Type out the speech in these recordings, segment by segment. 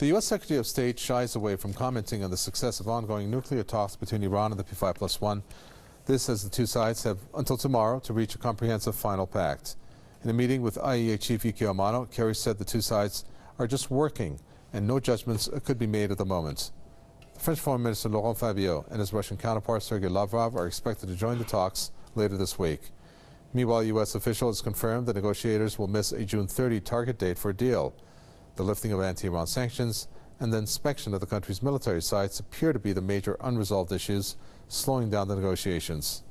The U.S. Secretary of State shies away from commenting on the success of ongoing nuclear talks between Iran and the P5+1. This as the two sides have until tomorrow to reach a comprehensive final pact. In a meeting with IAEA Chief Yuki Amano, Kerry said the two sides are just working and no judgments could be made at the moment. The French Foreign Minister Laurent Fabius and his Russian counterpart Sergei Lavrov are expected to join the talks later this week. Meanwhile, U.S. officials confirmed the negotiators will miss a June 30 target date for a deal. The lifting of anti-Iran sanctions and the inspection of the country's military sites appear to be the major unresolved issues slowing down the negotiations.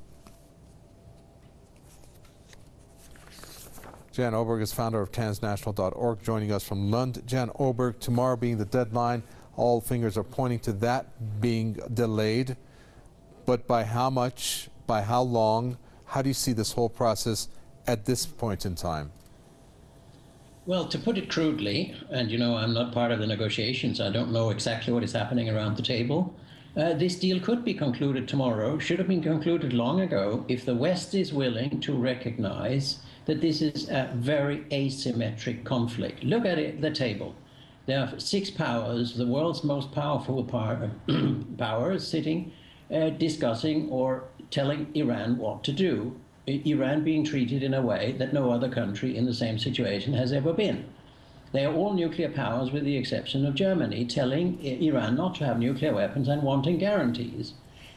Jan Oberg is founder of transnational.org, joining us from Lund. Jan Oberg, tomorrow being the deadline, all fingers are pointing to that being delayed. But by how much, by how long, how do you see this whole process at this point in time? Well, to put it crudely, and you know, I'm not part of the negotiations, I don't know exactly what is happening around the table. This deal could be concluded tomorrow, should have been concluded long ago, if the West is willing to recognize that this is a very asymmetric conflict. Look at it, the table. There are 6 powers, the world's most powerful powers, sitting, discussing or telling Iran what to do. Iran being treated in a way that no other country in the same situation has ever been. They are all nuclear powers with the exception of Germany, telling Iran not to have nuclear weapons and wanting guarantees.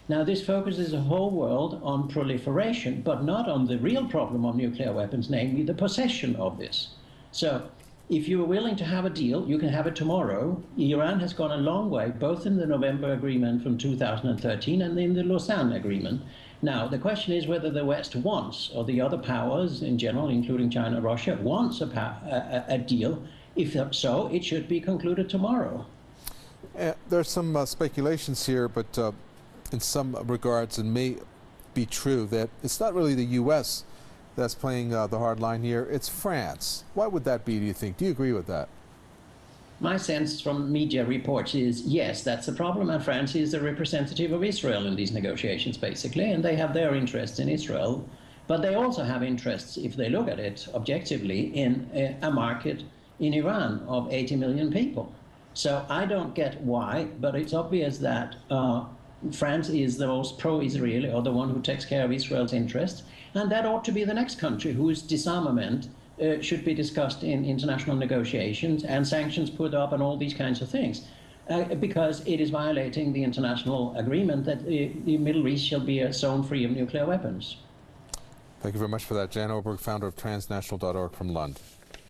Now this focuses the whole world on proliferation, but not on the real problem of nuclear weapons, namely the possession of this. So if you are willing to have a deal, you can have it tomorrow. Iran has gone a long way, both in the November agreement from 2013 and in the Lausanne agreement. Now, the question is whether the West wants, or the other powers in general, including China and Russia, wants a deal. If so, it should be concluded tomorrow. There's some speculations here, but in some regards it may be true that it's not really the U.S. that's playing the hard line here, it's France. Why would that be, do you think? Do you agree with that? My sense from media reports is, yes, that's the problem, and France is the representative of Israel in these negotiations, basically, and they have their interests in Israel. But they also have interests, if they look at it objectively, in a market in Iran of 80 million people. So I don't get why, but it's obvious that France is the most pro-Israeli, or the one who takes care of Israel's interests, and that ought to be the next country whose disarmament should be discussed in international negotiations and sanctions put up and all these kinds of things, because it is violating the international agreement that the Middle East shall be a zone free of nuclear weapons. Thank you very much for that. Jan Oberg, founder of transnational.org from Lund.